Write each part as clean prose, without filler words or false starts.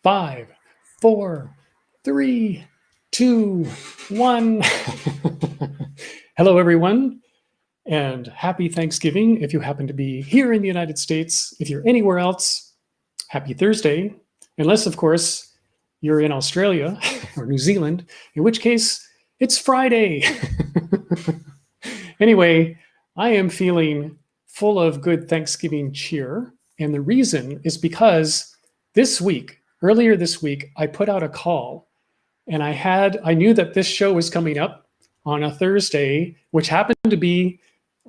5, 4, 3, 2, 1. Hello, everyone, and happy Thanksgiving if you happen to be here in the United States. If you're anywhere else, happy Thursday, unless, of course, you're in Australia or New Zealand, in which case it's Friday. Anyway, I am feeling full of good Thanksgiving cheer, and the reason is because earlier this week, I put out a call, and I knew that this show was coming up on a Thursday, which happened to be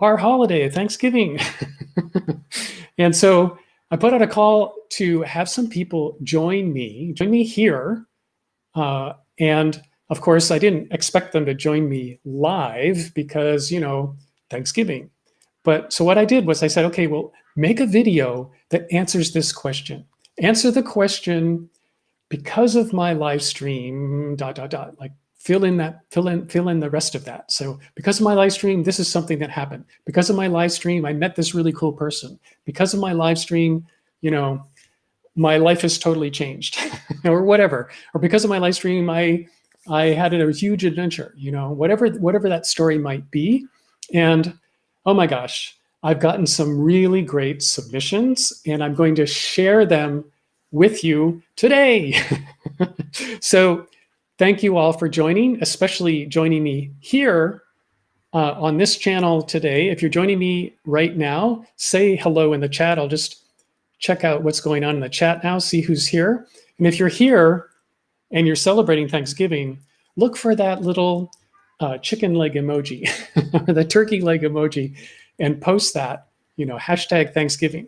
our holiday, Thanksgiving. And so I put out a call to have some people join me here. And of course, I didn't expect them to join me live because, Thanksgiving. But so what I did was I said, okay, well, make a video that answers this question. Answer the question, because of my live stream, ... like fill in the rest of that. So because of my live stream, this is something that happened. Because of my live stream, I met this really cool person. Because of my live stream, my life has totally changed or whatever. Or because of my live stream, I had a huge adventure, whatever that story might be. And oh my gosh, I've gotten some really great submissions, and I'm going to share them with you today. So thank you all for joining, especially joining me here on this channel today. If you're joining me right now, say hello in the chat. I'll just check out what's going on in the chat now, see who's here. And if you're here and you're celebrating Thanksgiving, look for that little chicken leg emoji or the turkey leg emoji and post that, hashtag Thanksgiving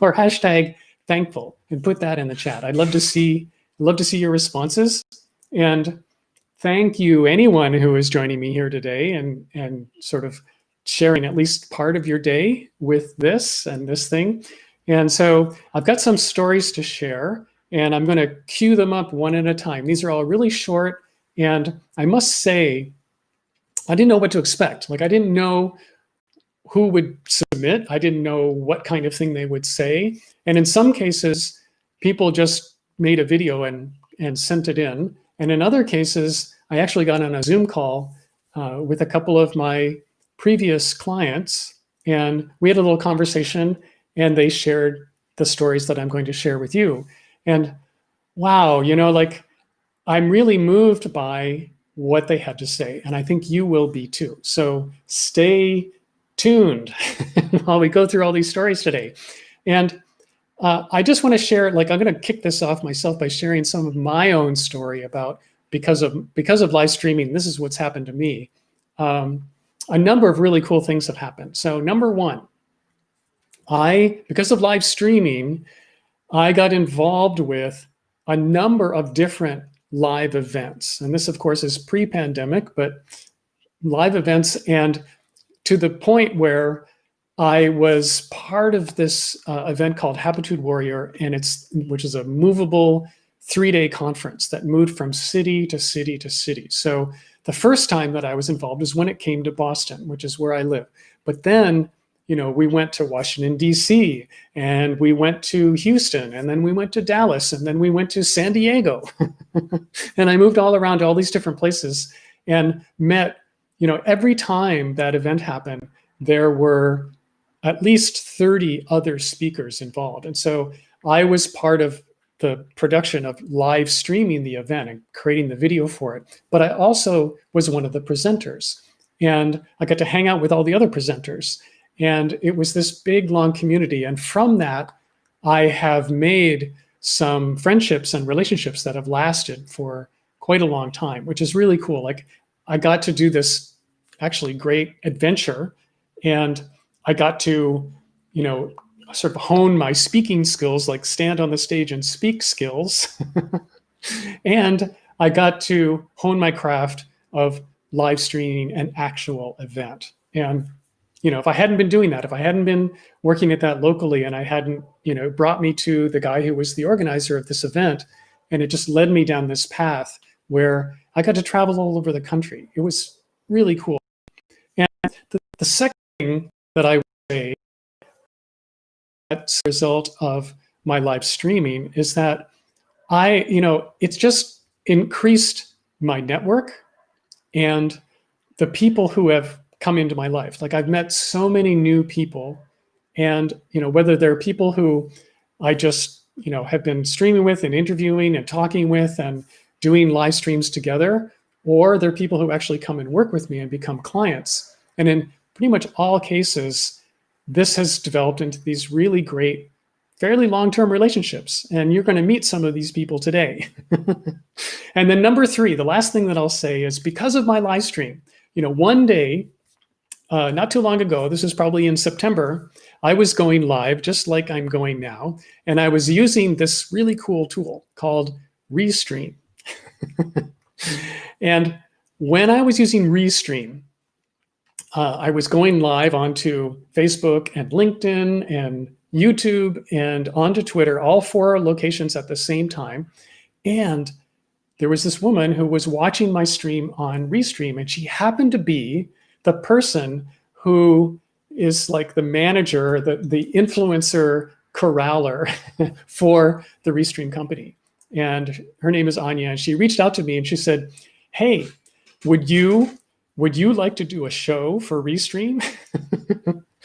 or hashtag thankful, and put that in the chat. I'd love to see your responses. And thank you anyone who is joining me here today and sort of sharing at least part of your day with this and this thing. And so I've got some stories to share, and I'm going to cue them up one at a time. These are all really short, and I must say, I didn't know what to expect. Like, I didn't know who would submit. I didn't know what kind of thing they would say. And in some cases, people just made a video and sent it in. And in other cases, I actually got on a Zoom call with a couple of my previous clients, and we had a little conversation, and they shared the stories that I'm going to share with you. And wow, I'm really moved by what they had to say, and I think you will be too. So stay tuned while we go through all these stories today. And I just want to share, I'm going to kick this off myself by sharing some of my own story about because of live streaming, this is what's happened to me. A number of really cool things have happened. So number one, because of live streaming, I got involved with a number of different live events. And this, of course, is pre-pandemic, but live events, and to the point where I was part of this event called Habitude Warrior, which is a movable 3-day conference that moved from city to city to city. So the first time that I was involved is when it came to Boston, which is where I live. But then, we went to Washington, D.C., and we went to Houston, and then we went to Dallas, and then we went to San Diego. And I moved all around to all these different places and met, every time that event happened, there were at least 30 other speakers involved. And so I was part of the production of live streaming the event and creating the video for it. But I also was one of the presenters, and I got to hang out with all the other presenters. And it was this big, long community. And from that, I have made some friendships and relationships that have lasted for quite a long time, which is really cool. I got to do this actually great adventure, and I got to, sort of hone my speaking skills, like stand on the stage and speak skills. And I got to hone my craft of live streaming an actual event. And, if I hadn't been doing that, if I hadn't been working at that locally, and I hadn't, brought me to the guy who was the organizer of this event, and it just led me down this path where I got to travel all over the country. It was really cool. And the second thing that I would say as a result of my live streaming is that it's just increased my network and the people who have come into my life. Like I've met so many new people, and whether they're people who I just have been streaming with and interviewing and talking with and doing live streams together, or they're people who actually come and work with me and become clients. And in pretty much all cases, this has developed into these really great, fairly long-term relationships. And you're going to meet some of these people today. And then number 3, the last thing that I'll say is because of my live stream, one day, not too long ago, this is probably in September, I was going live just like I'm going now. And I was using this really cool tool called Restream. And when I was using Restream, I was going live onto Facebook and LinkedIn and YouTube and onto Twitter, all 4 locations at the same time. And there was this woman who was watching my stream on Restream, and she happened to be the person who is like the manager, the influencer corraller for the Restream company. And her name is Anya. And she reached out to me and she said, hey, would you like to do a show for Restream?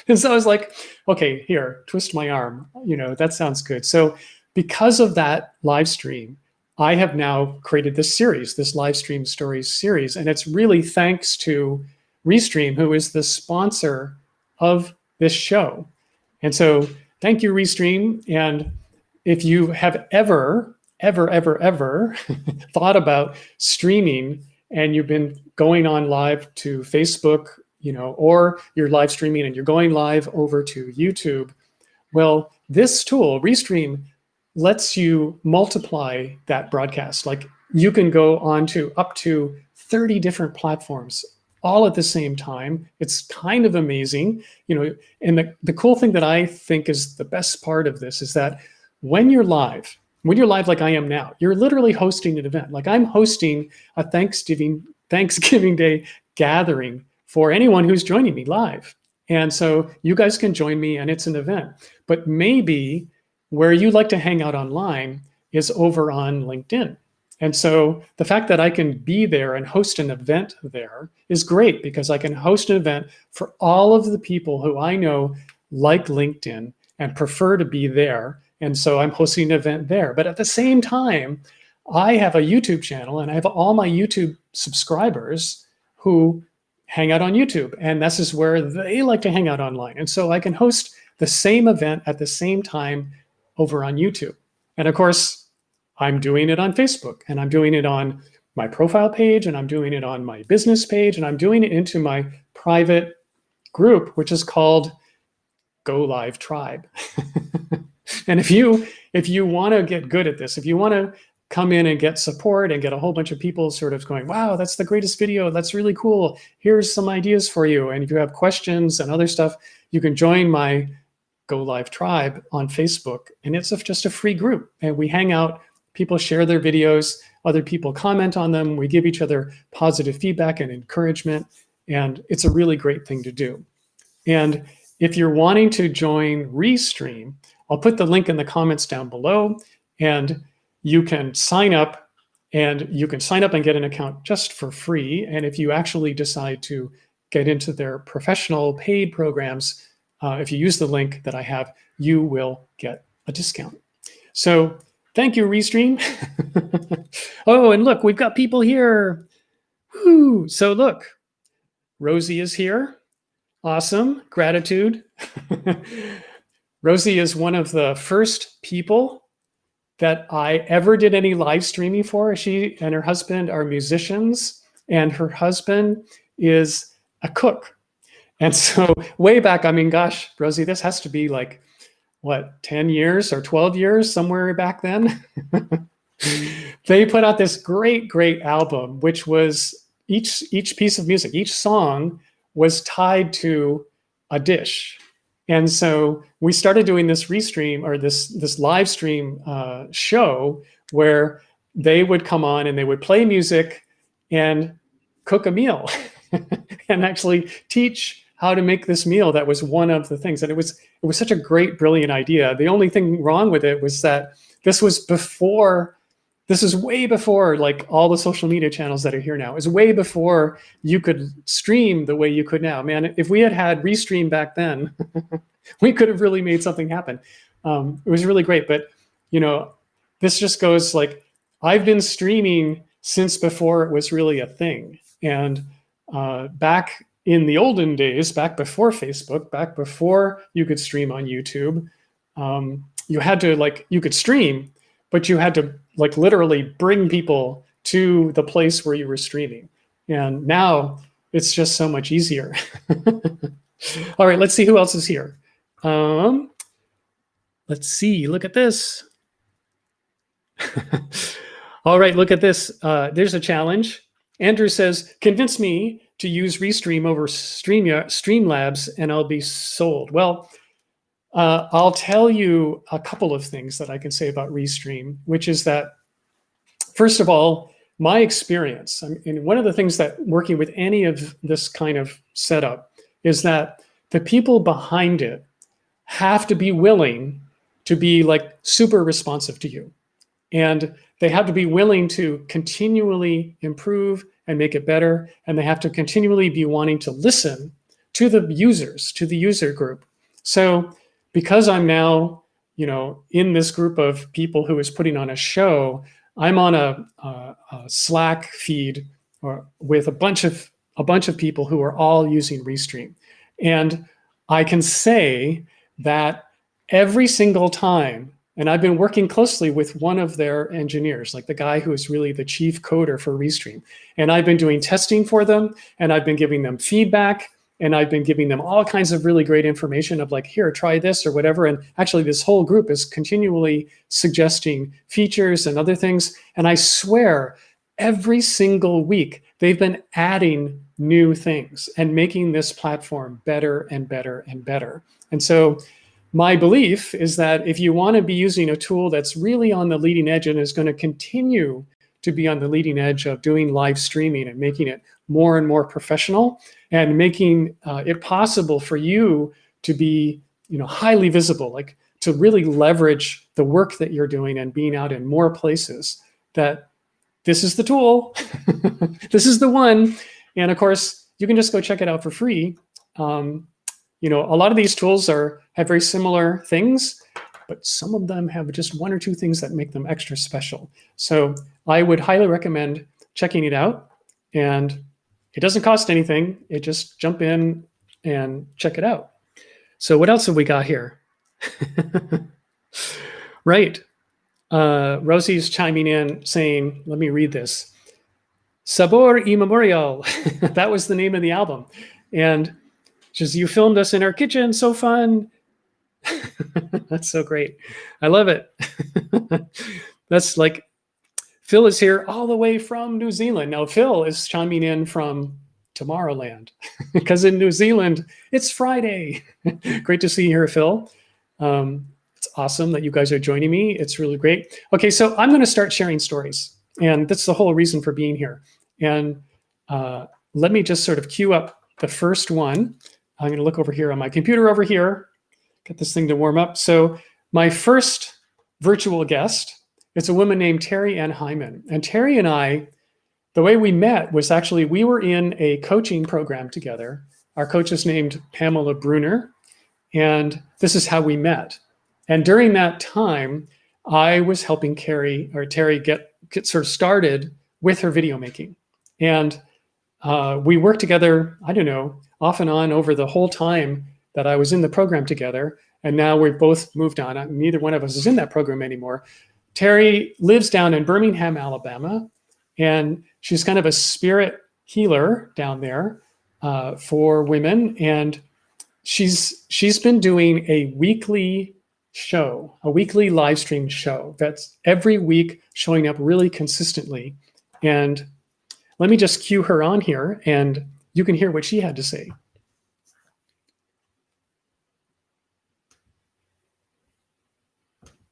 And so I was like, okay, here, twist my arm. That sounds good. So because of that live stream, I have now created this series, this live stream stories series. And it's really thanks to Restream, who is the sponsor of this show. And so thank you, Restream. And if you have ever thought about streaming and you've been going on live to Facebook, or you're live streaming and you're going live over to YouTube, well, this tool, Restream, lets you multiply that broadcast. Like you can go on to up to 30 different platforms all at the same time. It's kind of amazing, and the cool thing that I think is the best part of this is that when you're live like I am now, you're literally hosting an event. Like I'm hosting a Thanksgiving Day gathering for anyone who's joining me live. And so you guys can join me and it's an event. But maybe where you like to hang out online is over on LinkedIn. And so the fact that I can be there and host an event there is great because I can host an event for all of the people who I know like LinkedIn and prefer to be there. And so I'm hosting an event there. But at the same time, I have a YouTube channel and I have all my YouTube subscribers who hang out on YouTube. And this is where they like to hang out online. And so I can host the same event at the same time over on YouTube. And of course, I'm doing it on Facebook and I'm doing it on my profile page and I'm doing it on my business page and I'm doing it into my private group, which is called Go Live Tribe. And if you want to get good at this, if you want to come in and get support and get a whole bunch of people sort of going, wow, that's the greatest video. That's really cool. Here's some ideas for you. And if you have questions and other stuff, you can join my Go Live Tribe on Facebook. And it's just a free group. And we hang out, people share their videos, other people comment on them. We give each other positive feedback and encouragement. And it's a really great thing to do. And if you're wanting to join Restream, I'll put the link in the comments down below, and you can sign up and get an account just for free. And if you actually decide to get into their professional paid programs, if you use the link that I have, you will get a discount. So thank you, Restream. Oh, and look, we've got people here. Woo. So look, Rosie is here. Awesome. Gratitude. Rosie is one of the first people that I ever did any live streaming for. She and her husband are musicians, and her husband is a cook. And so way back, I mean, gosh, Rosie, this has to be like, what, 10 years or 12 years, somewhere back then? They put out this great, great album, which was each piece of music, each song was tied to a dish. And so we started doing this Restream, or this live stream show where they would come on and they would play music and cook a meal and actually teach how to make this meal. That was one of the things. And it was such a great, brilliant idea. The only thing wrong with it was that this was before This is way before like all the social media channels that are here now. It's way before you could stream the way you could now. Man, if we had Restream back then, we could have really made something happen. It was really great. But, this just goes like, I've been streaming since before it was really a thing. And back in the olden days, back before Facebook, back before you could stream on YouTube, you had to you could stream, but you had to literally bring people to the place where you were streaming. And now it's just so much easier. All right, let's see who else is here. Let's see, look at this. All right, look at this. There's a challenge. Andrew says, convince me to use Restream over Streamlabs and I'll be sold. Well, I'll tell you a couple of things that I can say about Restream, which is that, first of all, my experience, and one of the things that working with any of this kind of setup is that the people behind it have to be willing to be super responsive to you. And they have to be willing to continually improve and make it better. And they have to continually be wanting to listen to the users, to the user group. So because I'm now, in this group of people who is putting on a show, I'm on a Slack feed with a bunch of people who are all using Restream. And I can say that every single time, and I've been working closely with one of their engineers, like the guy who is really the chief coder for Restream. And I've been doing testing for them, and I've been giving them feedback, and I've been giving them all kinds of really great information of here, try this or whatever. And actually this whole group is continually suggesting features and other things. And I swear every single week, they've been adding new things and making this platform better and better and better. And so my belief is that if you want to be using a tool that's really on the leading edge and is going to continue to be on the leading edge of doing live streaming and making it more and more professional and making it possible for you to be, highly visible, to really leverage the work that you're doing and being out in more places, that this is the tool, this is the one. And of course, you can just go check it out for free. A lot of these tools have very similar things, but some of them have just one or two things that make them extra special. So I would highly recommend checking it out. And it doesn't cost anything. It just jump in and check it out. So what else have we got here? Right. Rosie's chiming in saying, let me read this. Sabor y Memorial. That was the name of the album. And just, you filmed us in our kitchen. So fun. That's so great. I love it. That's Phil is here all the way from New Zealand. Now, Phil is chiming in from Tomorrowland because in New Zealand, it's Friday. Great to see you here, Phil. It's awesome that you guys are joining me. It's really great. Okay, so I'm going to start sharing stories. And that's the whole reason for being here. And let me just sort of queue up the first one. I'm going to look over here on my computer over here, get this thing to warm up. So my first virtual guest, it's a woman named Terry Ann Hyman. And Terry and I, the way we met was actually we were in a coaching program together. Our coach is named Pamela Bruner. And this is how we met. And during that time, I was helping Terry get sort of started with her video making. And we worked together, I don't know, off and on over the whole time that I was in the program together. And now we've both moved on. Neither one of us is in that program anymore. Terry lives down in Birmingham, Alabama, and she's kind of a spirit healer down there for women. And she's been doing a weekly show, a weekly live stream show that's every week showing up really consistently. And let me just cue her on here and you can hear what she had to say.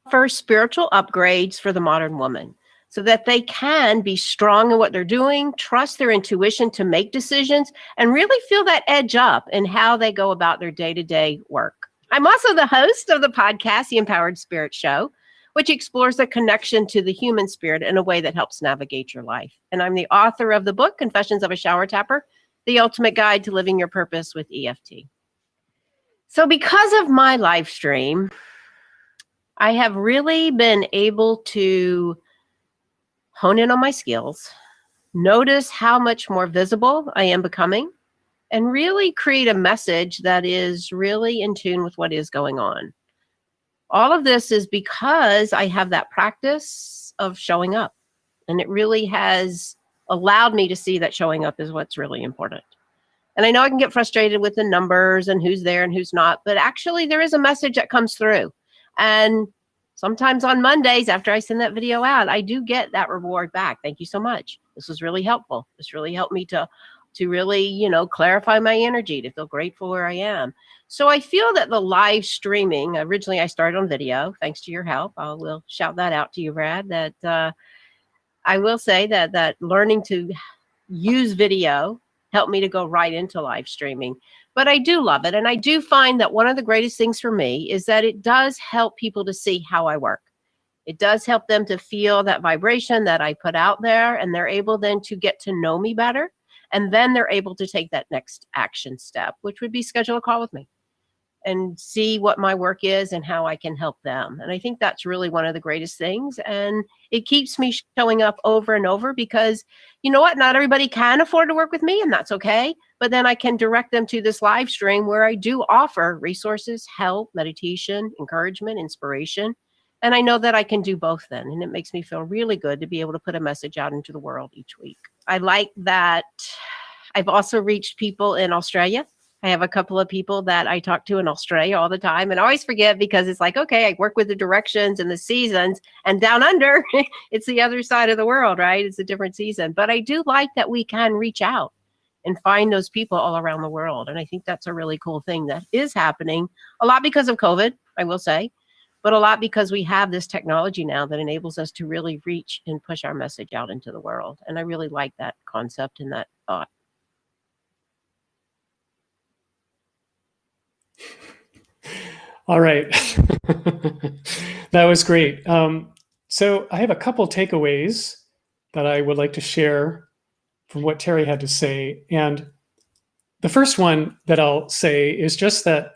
First, spiritual upgrades for the modern woman so that they can be strong in what they're doing, trust their intuition to make decisions, and really feel that edge up in how they go about their day-to-day work. I'm also the host of the podcast, The Empowered Spirit Show, which explores the connection to the human spirit in a way that helps navigate your life. And I'm the author of the book, Confessions of a Shower Tapper, The Ultimate Guide to Living Your Purpose with EFT. So because of my live stream, I have really been able to hone in on my skills, notice how much more visible I am becoming, and really create a message that is really in tune with what is going on. All of this is because I have that practice of showing up, and it really has allowed me to see that showing up is what's really important. And I know I can get frustrated with the numbers and who's there and who's not, but actually there is a message that comes through. And sometimes on Mondays, after I send that video out, I do get that reward back. Thank you so much. This was really helpful. This really helped me to really, clarify my energy, to feel grateful where I am. So I feel that the live streaming, originally I started on video, thanks to your help. I will shout that out to you, Brad, that I will say that learning to use video helped me to go right into live streaming. But I do love it. And I do find that one of the greatest things for me is that it does help people to see how I work. It does help them to feel that vibration that I put out there, and they're able then to get to know me better. And then they're able to take that next action step, which would be schedule a call with me and see what my work is and how I can help them. And I think that's really one of the greatest things. And it keeps me showing up over and over because, you know what, not everybody can afford to work with me, and that's okay. But then I can direct them to this live stream where I do offer resources, help, meditation, encouragement, inspiration. And I know that I can do both then. And it makes me feel really good to be able to put a message out into the world each week. I like that I've also reached people in Australia. I have a couple of people that I talk to in Australia all the time, and I always forget because it's like, okay, I work with the directions and the seasons, and down under, it's the other side of the world, right? It's a different season. But I do like that we can reach out and find those people all around the world. And I think that's a really cool thing that is happening, a lot because of COVID, I will say, but a lot because we have this technology now that enables us to really reach and push our message out into the world. And I really like that concept and that thought. All right. That was great. So I have a couple takeaways that I would like to share from what Terry had to say. And the first one that I'll say is just that,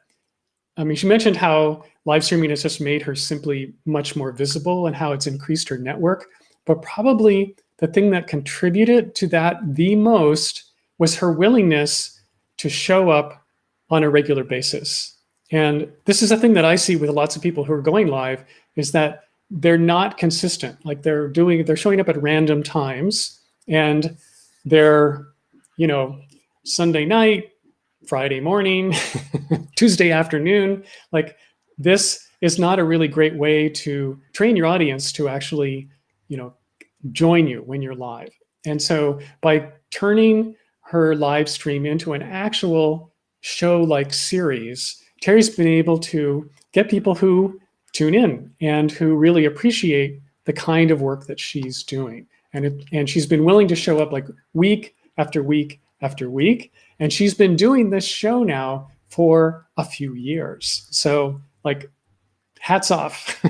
she mentioned how live streaming has just made her simply much more visible and how it's increased her network. But probably the thing that contributed to that the most was her willingness to show up on a regular basis. And this is a thing that I see with lots of people who are going live, is that they're not consistent. Like they're showing up at random times, and they're, Sunday night, Friday morning, Tuesday afternoon. Like this is not a really great way to train your audience to actually, join you when you're live. And so by turning her live stream into an actual show-like series, Terry's been able to get people who tune in and who really appreciate the kind of work that she's doing. And she's been willing to show up like week after week after week. And she's been doing this show now for a few years. So like hats off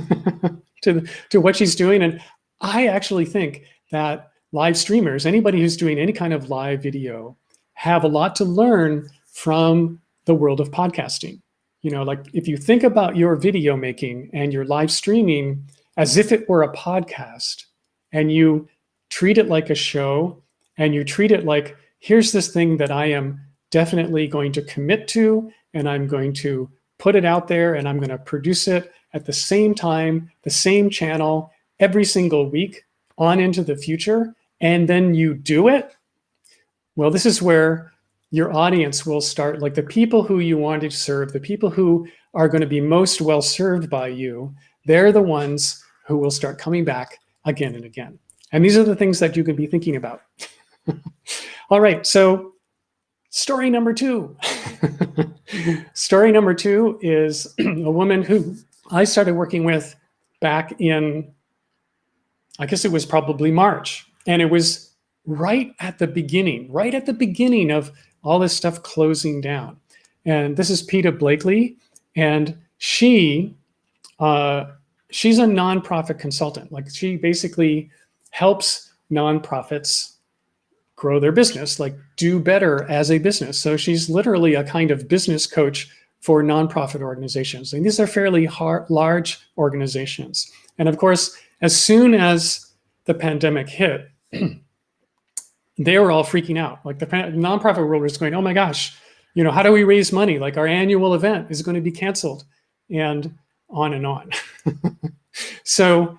to what she's doing. And I actually think that live streamers, anybody who's doing any kind of live video, have a lot to learn from the world of podcasting. Like if you think about your video making and your live streaming as if it were a podcast, and you treat it like a show, and you treat it like, here's this thing that I am definitely going to commit to, and I'm going to put it out there, and I'm going to produce it at the same time, the same channel, every single week on into the future, and then you do it. Well, this is where your audience will start, like the people who you want to serve, the people who are going to be most well served by you, they're the ones who will start coming back again and again. And these are the things that you can be thinking about. All right, so story number 2. Story number 2 is a woman who I started working with back in, I guess it was probably March. And it was right at the beginning of all this stuff closing down. And this is Peta Blakely. And she she's a nonprofit consultant. Like she basically helps nonprofits grow their business, like do better as a business. So she's literally a kind of business coach for nonprofit organizations. And these are fairly large organizations. And of course, as soon as the pandemic hit, they were all freaking out. Like the nonprofit world was going, oh my gosh, you know, how do we raise money? Like our annual event is going to be canceled, and on and on. So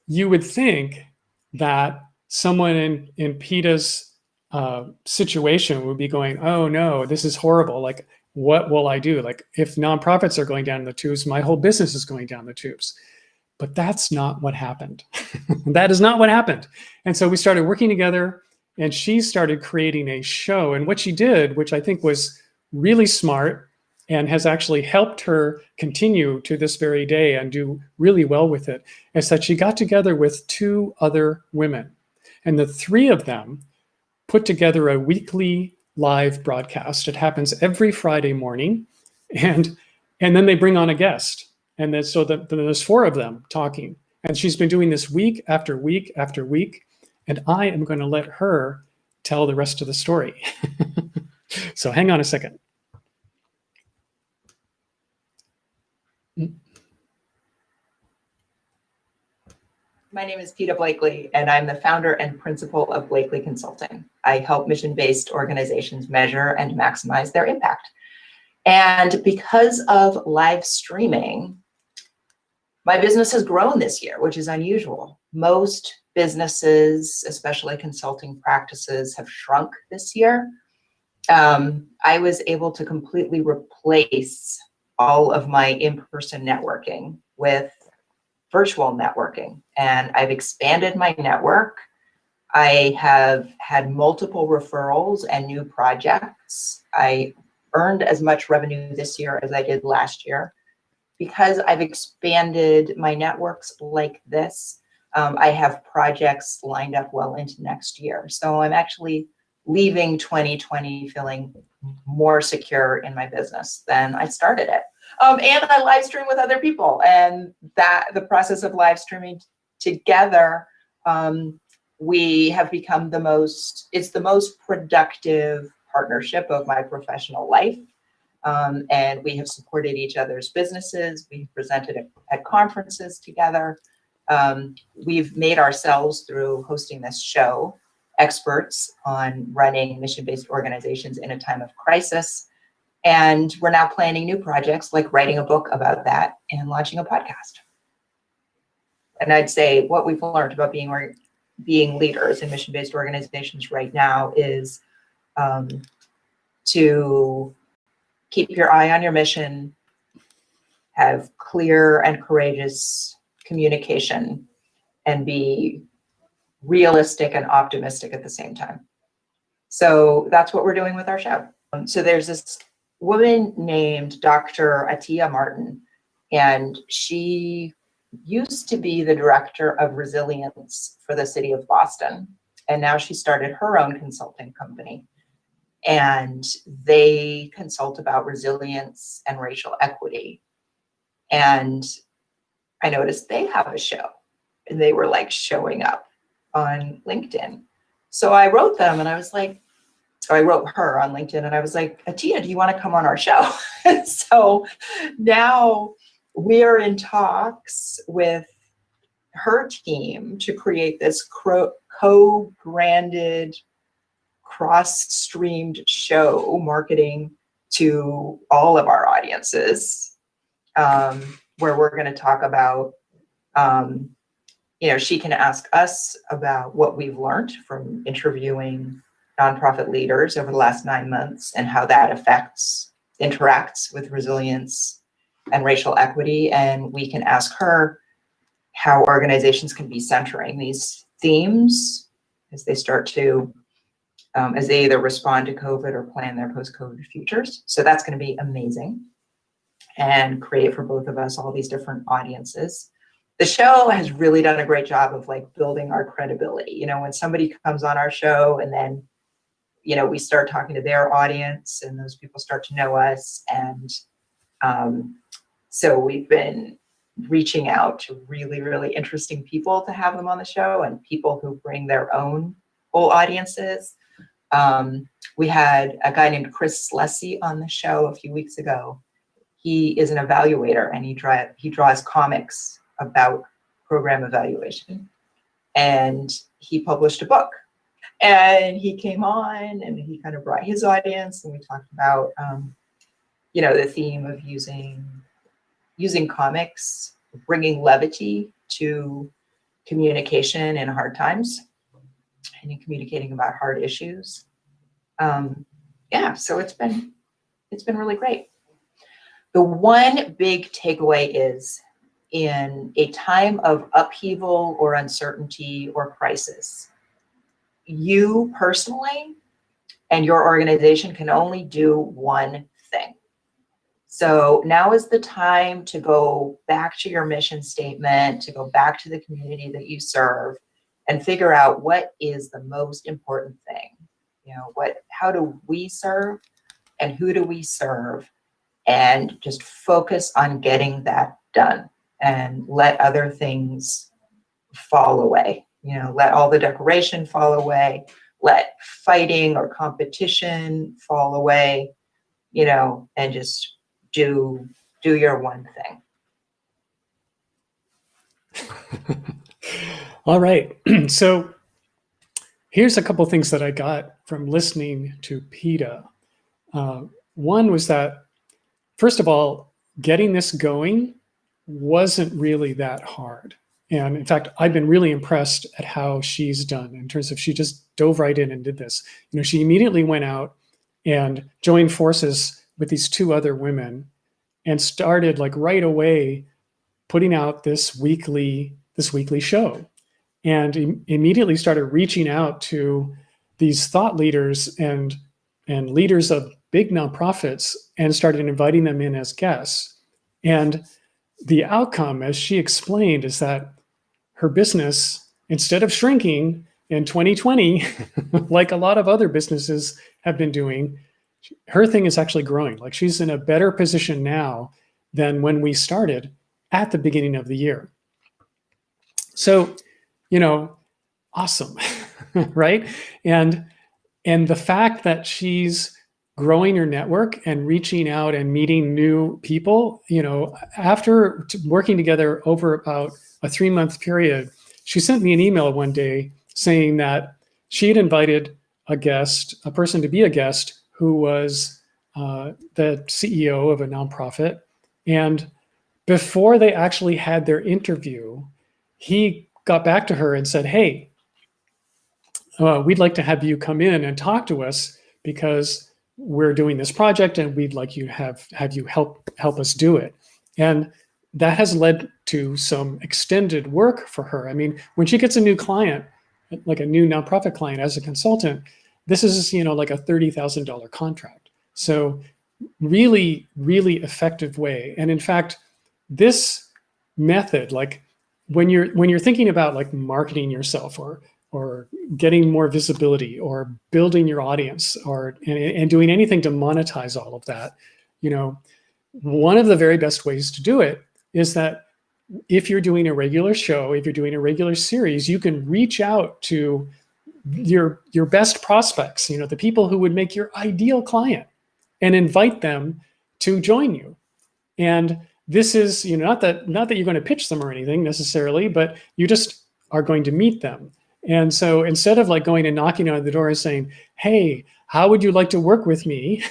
you would think that someone in PETA's situation would be going, oh no, this is horrible. Like, what will I do? Like, if nonprofits are going down the tubes, my whole business is going down the tubes. But that's not what happened. That is not what happened. And so we started working together, and she started creating a show. And what she did, which I think was really smart and has actually helped her continue to this very day and do really well with it, is that she got together with 2 other women. And the 3 of them put together a weekly live broadcast. It happens every Friday morning. And then they bring on a guest. And then so there's 4 of them talking. And she's been doing this week after week after week. And I am going to let her tell the rest of the story. So hang on a second. My name is Peta Blakely, and I'm the founder and principal of Blakely Consulting. I help mission-based organizations measure and maximize their impact. And because of live streaming, my business has grown this year, which is unusual. Most businesses, especially consulting practices, have shrunk this year. I was able to completely replace all of my in-person networking with virtual networking, and I've expanded my network. I have had multiple referrals and new projects. I earned as much revenue this year as I did last year. Because I've expanded my networks like this, I have projects lined up well into next year. So I'm actually leaving 2020 feeling more secure in my business than I started it. And I live stream with other people, and that the process of live streaming together, we have become it's the most productive partnership of my professional life. And we have supported each other's businesses. We've presented at conferences together. We've made ourselves, through hosting this show, experts on running mission-based organizations in a time of crisis. And we're now planning new projects, like writing a book about that and launching a podcast. And I'd say what we've learned about being leaders in mission-based organizations right now is to keep your eye on your mission, have clear and courageous communication, and be realistic and optimistic at the same time. So that's what we're doing with our show. So there's this woman named Dr. Atiya Martin, and she used to be the director of resilience for the city of Boston. And now she started her own consulting company. And they consult about resilience and racial equity. And I noticed they have a show, and they were like showing up on LinkedIn. So I wrote them, and I was like, I wrote her on LinkedIn, and I was like, Atiya, do you want to come on our show? So now we're in talks with her team to create this co-branded, cross-streamed show marketing to all of our audiences, where we're going to talk about, she can ask us about what we've learned from interviewing nonprofit leaders over the last 9 months and how that interacts with resilience and racial equity. And we can ask her how organizations can be centering these themes as they start to, as they either respond to COVID or plan their post-COVID futures. So that's going to be amazing and create for both of us all these different audiences. The show has really done a great job of like building our credibility. When somebody comes on our show and then, we start talking to their audience and those people start to know us. And so we've been reaching out to really, really interesting people to have them on the show, and people who bring their own whole audiences. We had a guy named Chris Slessy on the show a few weeks ago. He is an evaluator, and he draws comics about program evaluation. And he published a book. And he came on and he kind of brought his audience, and we talked about, the theme of using comics, bringing levity to communication in hard times and in communicating about hard issues. So it's been really great. The one big takeaway is, in a time of upheaval or uncertainty or crisis, you personally and your organization can only do one thing. So now is the time to go back to your mission statement, to go back to the community that you serve, and figure out what is the most important thing. How do we serve, and who do we serve, and just focus on getting that done, and let other things fall away. Let all the decoration fall away, let fighting or competition fall away, and just do your one thing. All right. So here's a couple things that I got from listening to PETA. One was that, first of all, getting this going wasn't really that hard. And in fact, I've been really impressed at how she's done, in terms of she just dove right in and did this. She immediately went out and joined forces with these two other women and started right away putting out this weekly show, and immediately started reaching out to these thought leaders and leaders of big nonprofits, and started inviting them in as guests. And the outcome, as she explained, is that her business, instead of shrinking in 2020, like a lot of other businesses have been doing, her thing is actually growing. She's in a better position now than when we started at the beginning of the year. So, awesome, right? And the fact that she's growing her network and reaching out and meeting new people, after working together over about a 3-month period, she sent me an email one day saying that she had invited a person to be a guest who was the CEO of a nonprofit. And before they actually had their interview, he got back to her and said, "Hey, we'd like to have you come in and talk to us, because we're doing this project and we'd like you to have you help us do it." And that has led to some extended work for her. I mean, when she gets a new client, like a new nonprofit client as a consultant, this is, like a $30,000 contract. So really, really effective way. And in fact, this method, when you're thinking about marketing yourself or getting more visibility or building your audience and doing anything to monetize all of that, one of the very best ways to do it is that if you're doing a regular show, if you're doing a regular series, you can reach out to your best prospects, the people who would make your ideal client, and invite them to join you. And this is, not that you're going to pitch them or anything necessarily, but you just are going to meet them. And so instead of going and knocking on the door and saying, "Hey, how would you like to work with me?"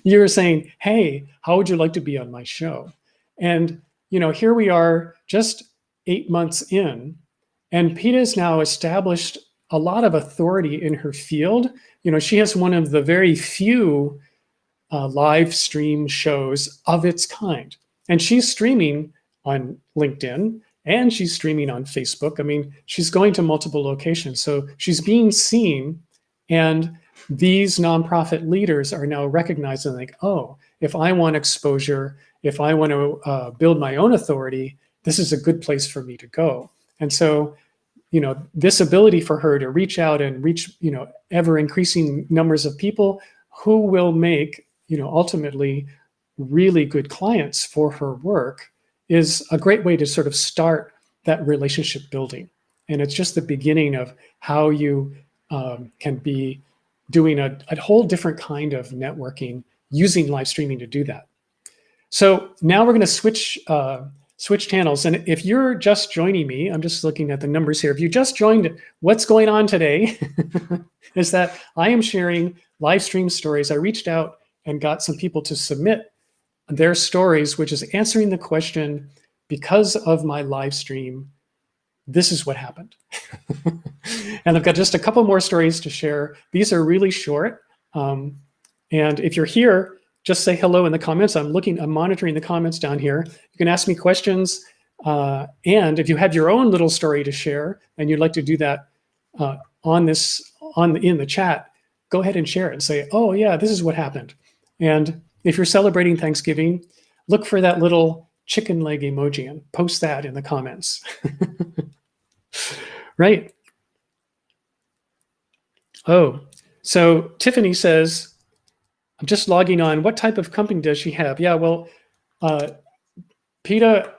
You're saying, "Hey, how would you like to be on my show?" And, here we are just 8 months in, and PETA's now established a lot of authority in her field. She has one of the very few live stream shows of its kind. And she's streaming on LinkedIn, and she's streaming on Facebook. I mean, she's going to multiple locations. So she's being seen, and these nonprofit leaders are now recognizing, oh, if I want exposure, if I want to build my own authority, this is a good place for me to go. And so, this ability for her to reach out and reach, ever increasing numbers of people who will make, ultimately really good clients for her work is a great way to sort of start that relationship building. And it's just the beginning of how you can be doing a whole different kind of networking using live streaming to do that. So now we're going to switch channels. And if you're just joining me, I'm just looking at the numbers here. If you just joined, what's going on today is that I am sharing live stream stories. I reached out and got some people to submit their stories, which is answering the question, because of my live stream, this is what happened. And I've got just a couple more stories to share. These are really short. And if you're here, just say hello in the comments. I'm monitoring the comments down here. You can ask me questions. And if you have your own little story to share and you'd like to do that in the chat, go ahead and share it and say, oh yeah, this is what happened. And if you're celebrating Thanksgiving, look for that little chicken leg emoji and post that in the comments. Right. Oh, so Tiffany says, I'm just logging on. What type of company does she have? Yeah, well, PETA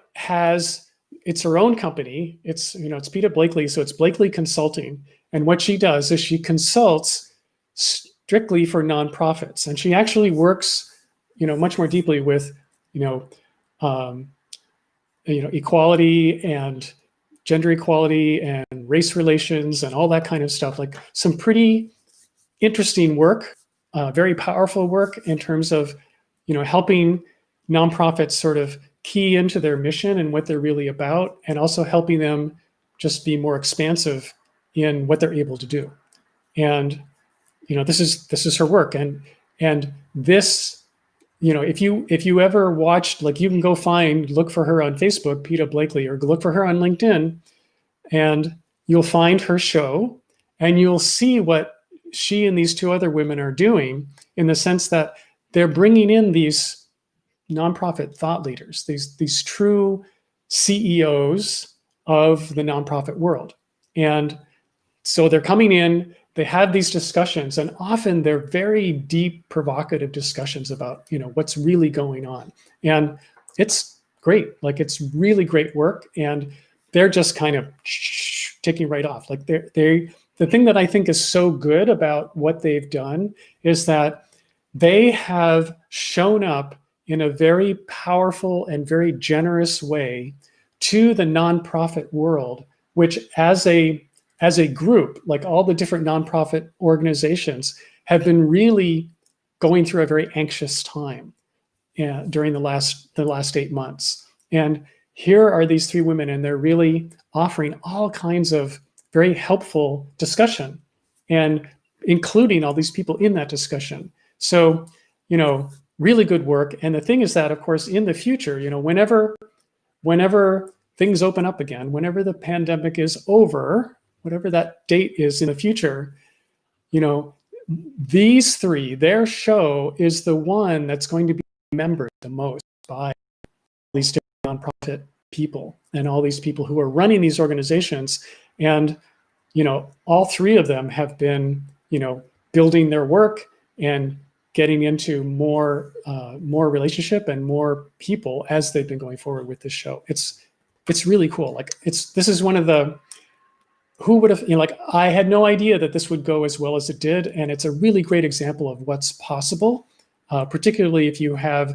it's her own company. It's PETA Blakely, so it's Blakely Consulting. And what she does is she consults strictly for nonprofits. And she actually works, much more deeply with, equality and gender equality and race relations and all that kind of stuff, like some pretty interesting work, very powerful work in terms of, helping nonprofits sort of key into their mission and what they're really about, and also helping them just be more expansive in what they're able to do. And, this is her work. And this, if you ever watched, like, you can go look for her on Facebook, PETA Blakely, or look for her on LinkedIn, and you'll find her show, and you'll see what she and these two other women are doing, in the sense that they're bringing in these nonprofit thought leaders, these true CEOs of the nonprofit world. And so they're coming in, they have these discussions, and often they're very deep, provocative discussions about, what's really going on. And it's great. Like, it's really great work. And they're just kind of taking right off. Like, the thing that I think is so good about what they've done is that they have shown up in a very powerful and very generous way to the nonprofit world, which as a group, like all the different nonprofit organizations, have been really going through a very anxious time during the last 8 months. And here are these three women, and they're really offering all kinds of very helpful discussion, and including all these people in that discussion. So, really good work. And the thing is that, of course, in the future, whenever things open up again, whenever the pandemic is over, whatever that date is in the future, these three, their show is the one that's going to be remembered the most by these different nonprofit people and all these people who are running these organizations. And, all three of them have been, building their work and getting into more relationship and more people as they've been going forward with this show. It's really cool. Like, this is one of the, who would have, I had no idea that this would go as well as it did. And it's a really great example of what's possible, particularly if you have,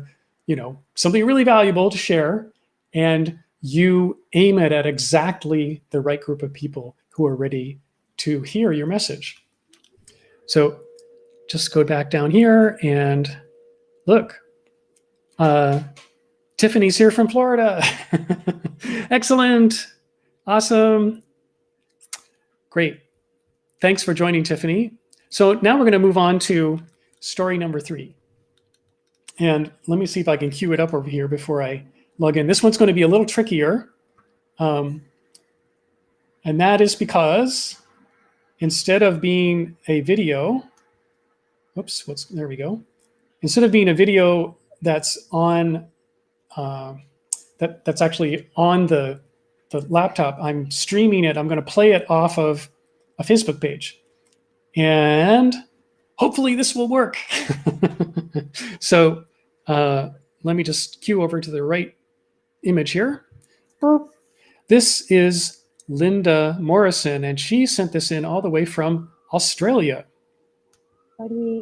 something really valuable to share, and you aim it at exactly the right group of people who are ready to hear your message. So just go back down here and look. Tiffany's here from Florida. Excellent. Awesome. Great. Thanks for joining, Tiffany. So now we're going to move on to story number 3. And let me see if I can cue it up over here before I log in. This one's going to be a little trickier. And that is because instead of being a video, there we go. Instead of being a video that's on, that's actually on the laptop, I'm streaming it. I'm going to play it off of a Facebook page. And hopefully this will work. So let me just cue over to the right image here. Boop. This is Linda Morrison, and she sent this in all the way from Australia.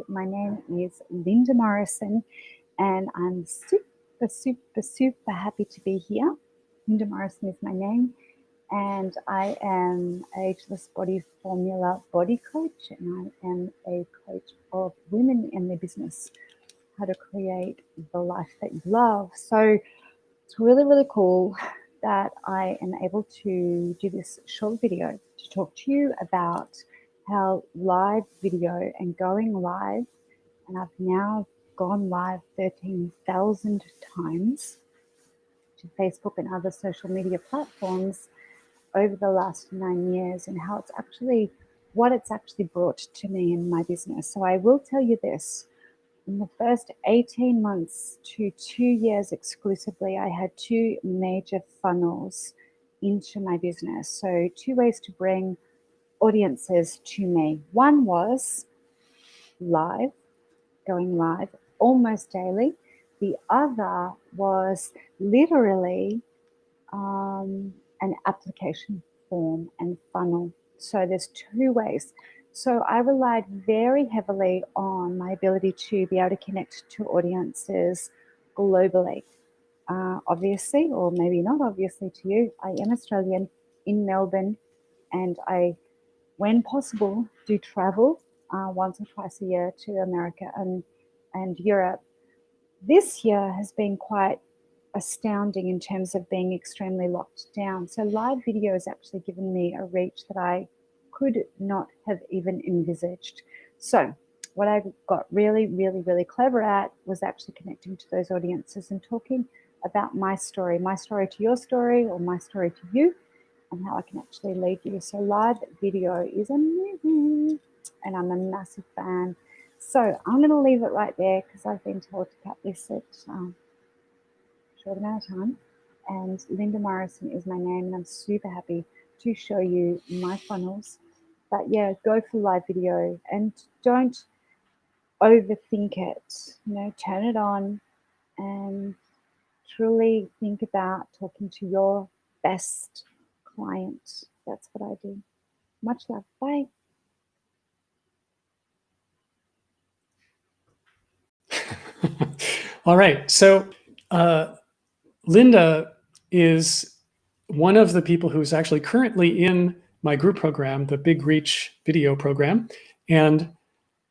My name is Linda Morrison, and I'm super happy to be here. Linda Morrison is my name, and I am Ageless Body Formula Body Coach, and I am a coach of women in their business, how to create the life that you love. So it's really cool that I am able to do this short video to talk to you about how live video and going live, and I've now gone live 13,000 times to Facebook and other social media platforms over the last 9 years, and how what it's actually brought to me in my business. So I will tell you this. In the first 18 months to 2 years exclusively, I had 2 major funnels into my business. So 2 ways to bring audiences to me. One was live, going live almost daily. The other was literally an application form and funnel. So there's 2 ways. So I relied very heavily on my ability to be able to connect to audiences globally. Obviously, or maybe not obviously to you, I am Australian in Melbourne, and I, when possible, do travel once or twice a year to America and Europe. This year has been quite astounding in terms of being extremely locked down. So live video has actually given me a reach that I could not have even envisaged. So what I got really clever at was actually connecting to those audiences and talking about my story to your story, or my story to you, and how I can actually lead you. So live video is amazing, and I'm a massive fan. So I'm going to leave it right there because I've been told to cut this at short amount of time. And Linda Morrison is my name, and I'm super happy to show you my funnels. But yeah, go for live video and don't overthink it. Turn it on and truly think about talking to your best client. That's what I do. Much love. Bye. All right. So Linda is one of the people who's actually currently in my group program, the Big Reach video program. And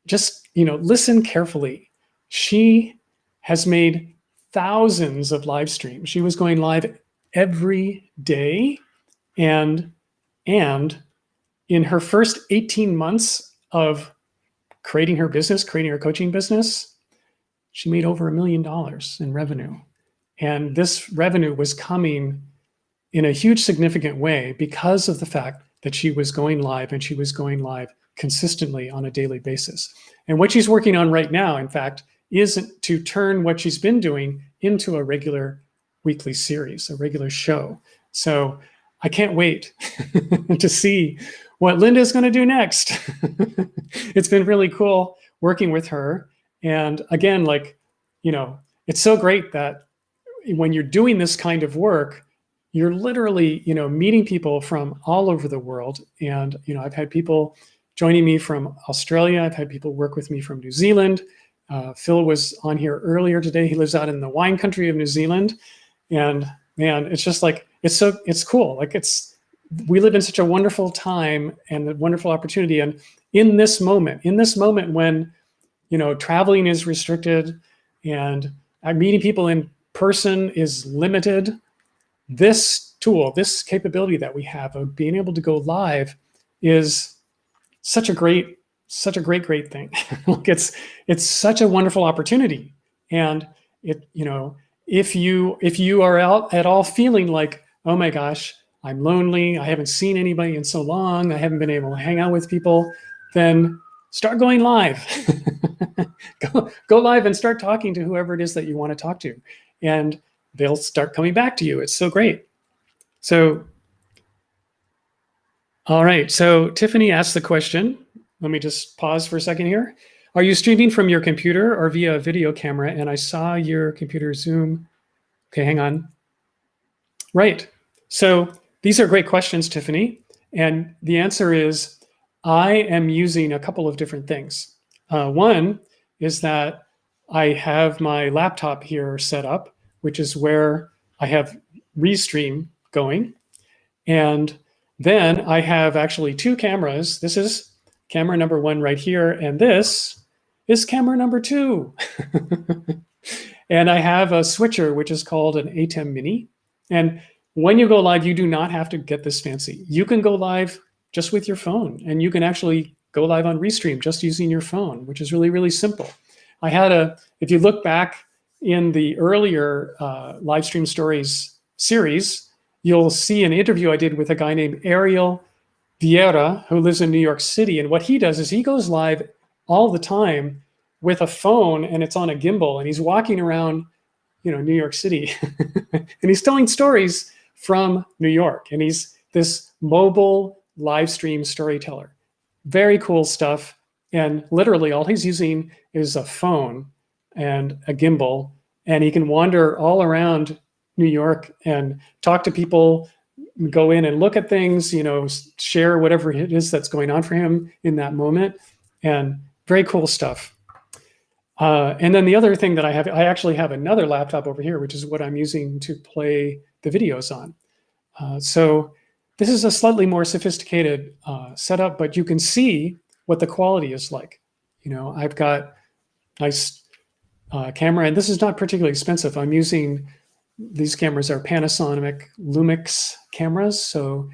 just, listen carefully. She has made thousands of live streams. She was going live every day. And in her first 18 months of creating her coaching business, she made over $1 million in revenue. And this revenue was coming in a huge, significant way because of the fact that she was going live, and she was going live consistently on a daily basis. And what she's working on right now, in fact, is to turn what she's been doing into a regular weekly series, a regular show. So I can't wait to see what Linda is going to do next. It's been really cool working with her. And again, it's so great that when you're doing this kind of work, you're literally, meeting people from all over the world. And, I've had people joining me from Australia. I've had people work with me from New Zealand. Phil was on here earlier today. He lives out in the wine country of New Zealand. And man, it's just it's cool. We live in such a wonderful time and a wonderful opportunity. And in this moment when, traveling is restricted and meeting people in person is limited, this tool, this capability that we have of being able to go live is such a great thing. It's such a wonderful opportunity. And if you are out at all feeling like, oh my gosh, I'm lonely, I haven't seen anybody in so long, I haven't been able to hang out with people, then start going live. Go live and start talking to whoever it is that you want to talk to. And they'll start coming back to you. It's so great. So, all right. So Tiffany asked the question. Let me just pause for a second here. Are you streaming from your computer or via a video camera? And I saw your computer Zoom. Okay, hang on. Right. So these are great questions, Tiffany. And the answer is I am using a couple of different things. One is that I have my laptop here set up, which is where I have Restream going. And then I have actually two cameras. This is camera number one right here, and this is camera number two. And I have a switcher, which is called an ATEM Mini. And when you go live, you do not have to get this fancy. You can go live just with your phone, and you can actually go live on Restream just using your phone, which is really, really simple. If you look back in the earlier Livestream Stories series, you'll see an interview I did with a guy named Ariel Vieira, who lives in New York City. And what he does is he goes live all the time with a phone, and it's on a gimbal, and he's walking around, New York City, and he's telling stories from New York, and he's this mobile live stream storyteller. Very cool stuff. And literally all he's using is a phone and a gimbal, and he can wander all around New York and talk to people, go in and look at things, share whatever it is that's going on for him in that moment. And very cool stuff. And then the other thing that I actually have another laptop over here, which is what I'm using to play the videos on. So this is a slightly more sophisticated setup, but you can see what the quality is like. I've got nice camera, and this is not particularly expensive. These cameras are Panasonic Lumix cameras. So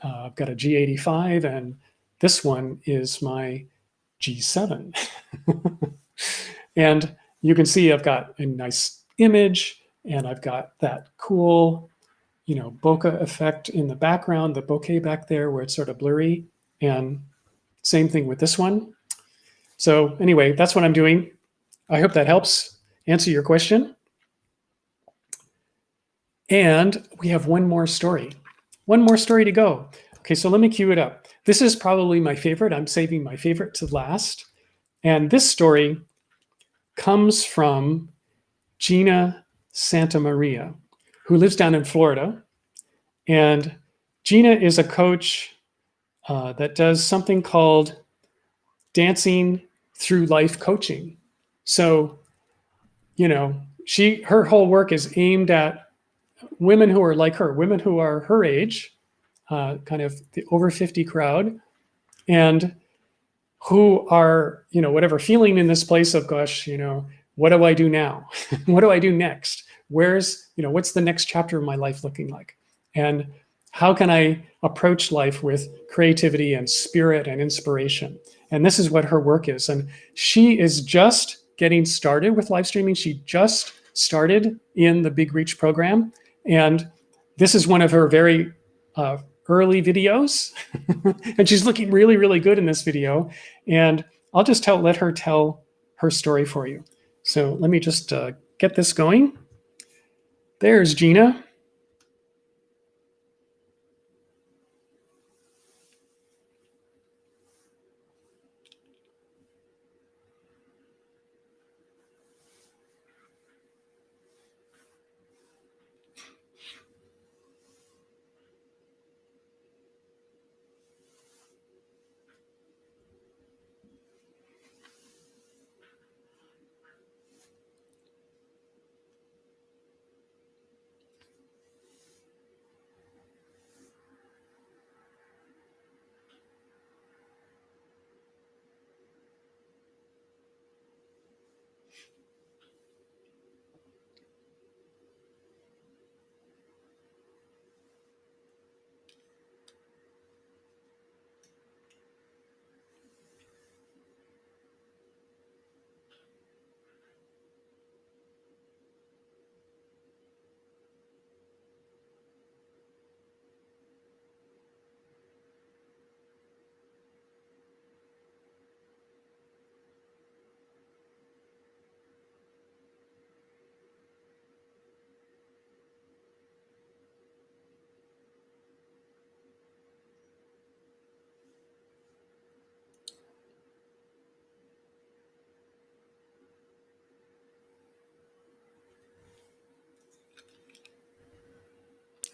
I've got a G85, and this one is my G7. And you can see I've got a nice image, and I've got that cool, bokeh effect in the background, the bokeh back there where it's sort of blurry. And same thing with this one. So anyway, that's what I'm doing. I hope that helps answer your question. And we have one more story to go. Okay, so let me cue it up. This is probably my favorite. I'm saving my favorite to last. And this story comes from Gina Santa Maria, who lives down in Florida. And Gina is a coach that does something called dancing through life coaching. So, her whole work is aimed at women who are like her, women who are her age, kind of the over 50 crowd, and who are, whatever, feeling in this place of, gosh, what do I do now? What do I do next? What's the next chapter of my life looking like? And how can I approach life with creativity and spirit and inspiration? And this is what her work is. And she is just getting started with live streaming. She just started in the Big Reach program. And this is one of her very early videos. And she's looking really, really good in this video. And I'll just let her tell her story for you. So let me just get this going. There's Gina.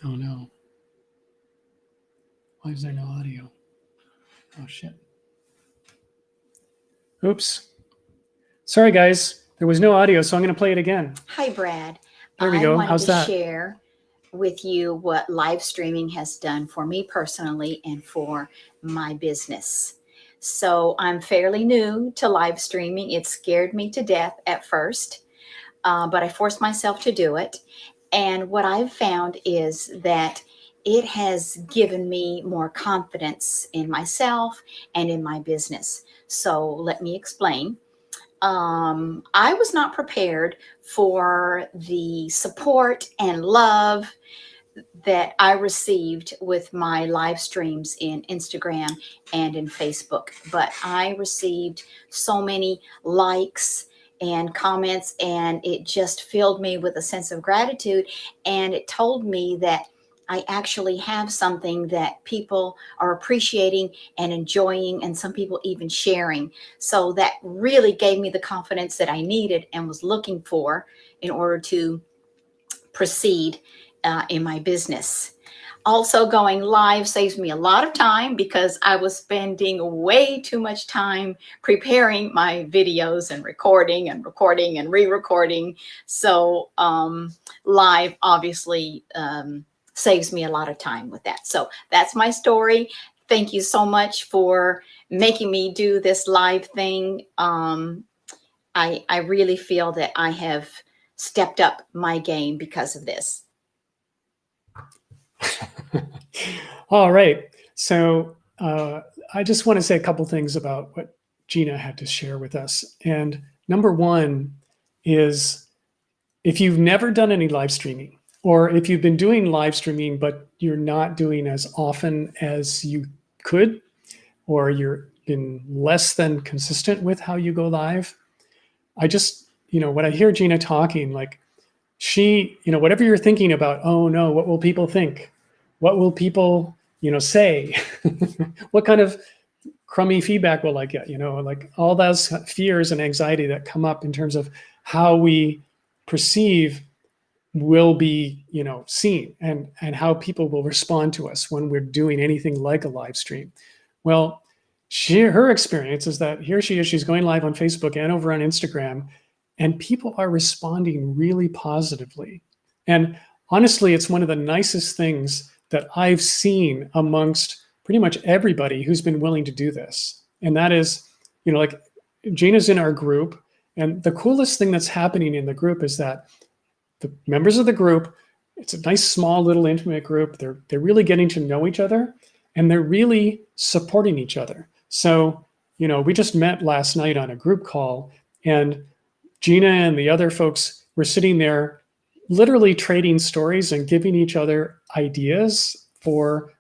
Oh no. Why is there no audio? Oh shit. Oops. Sorry guys, there was no audio, so I'm going to play it again. Hi, Brad. There we I go. wanted How's to that? share with you what live streaming has done for me personally and for my business. So I'm fairly new to live streaming. It scared me to death at first, but I forced myself to do it. And what I've found is that it has given me more confidence in myself and in my business. So let me explain. I was not prepared for the support and love that I received with my live streams in Instagram and in Facebook. But I received so many likes and comments, and it just filled me with a sense of gratitude. And it told me that I actually have something that people are appreciating and enjoying, and some people even sharing. So that really gave me the confidence that I needed and was looking for in order to proceed in my business. Also, going live saves me a lot of time because I was spending way too much time preparing my videos and recording and re-recording. So live obviously saves me a lot of time with that. So that's my story. Thank you so much for making me do this live thing. I really feel that I have stepped up my game because of this. All right. So I just want to say a couple things about what Gina had to share with us. And number one is, if you've never done any live streaming, or if you've been doing live streaming, but you're not doing as often as you could, or you're been less than consistent with how you go live, I just, when I hear Gina talking, like she, whatever you're thinking about, oh no, what will people think? What will people, say? What kind of crummy feedback will I get? Like all those fears and anxiety that come up in terms of how we perceive will be, seen, and how people will respond to us when we're doing anything like a live stream. Well, her experience is that here she is, she's going live on Facebook and over on Instagram, and people are responding really positively. And honestly, it's one of the nicest things that I've seen amongst pretty much everybody who's been willing to do this. And that is, like Gina's in our group, and the coolest thing that's happening in the group is that the members of the group, it's a nice, small, little intimate group. They're really getting to know each other, and they're really supporting each other. So, we just met last night on a group call, and Gina and the other folks were sitting there literally trading stories and giving each other ideas for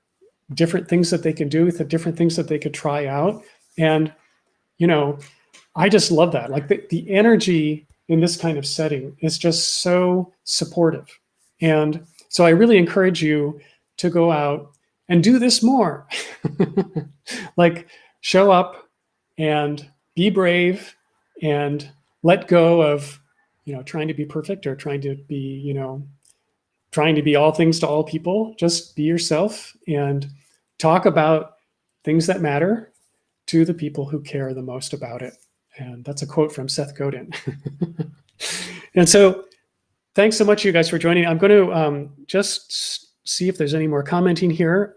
different things that they could do, the different things that they could try out. And, I just love that. Like the energy in this kind of setting is just so supportive. And so I really encourage you to go out and do this more. Like show up and be brave and let go of, trying to be perfect or trying to be, trying to be all things to all people. Just be yourself and talk about things that matter to the people who care the most about it. And that's a quote from Seth Godin. And so thanks so much, you guys, for joining. I'm going to just see if there's any more commenting here.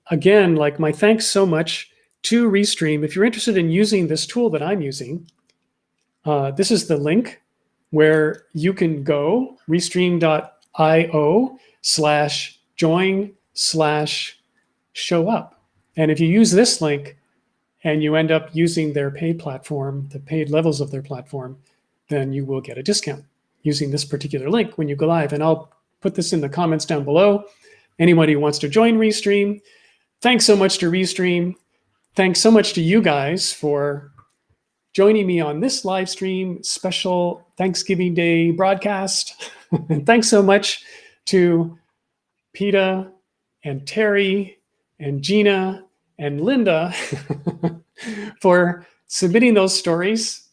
Again, like my thanks so much to Restream. If you're interested in using this tool that I'm using, this is the link where you can go, restream.io/join/show-up. And if you use this link and you end up using their paid platform, the paid levels of their platform, then you will get a discount using this particular link when you go live. And I'll put this in the comments down below. Anybody who wants to join Restream, thanks so much to Restream. Thanks so much to you guys for joining me on this live stream special Thanksgiving Day broadcast. And thanks so much to Peta and Terry and Gina and Linda for submitting those stories.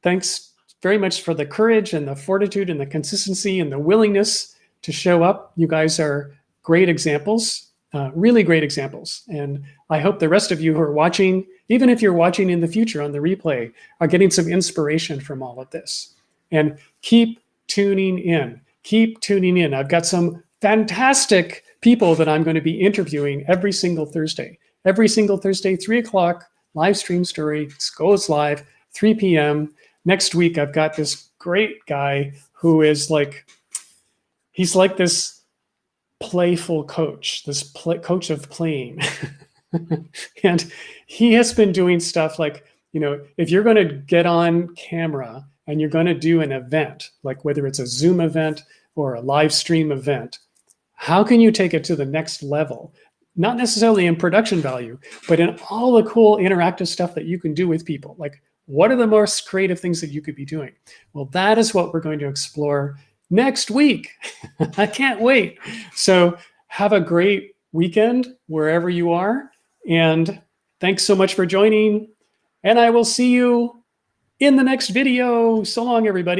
Thanks very much for the courage and the fortitude and the consistency and the willingness to show up. You guys are great examples, really great examples. And I hope the rest of you who are watching, even if you're watching in the future on the replay, are getting some inspiration from all of this. And keep tuning in. Keep tuning in. I've got some fantastic people that I'm going to be interviewing every single Thursday. Every single Thursday, 3 o'clock, live stream story goes live, 3 p.m. Next week, I've got this great guy who is like, he's like this playful coach, this coach of playing. And he has been doing stuff like, you know, if you're going to get on camera and you're going to do an event, like whether it's a Zoom event or a live stream event, how can you take it to the next level? Not necessarily in production value, but in all the cool interactive stuff that you can do with people. Like, what are the most creative things that you could be doing? Well, that is what we're going to explore next week. I can't wait. So have a great weekend wherever you are. And thanks so much for joining. And I will see you in the next video. So long, everybody.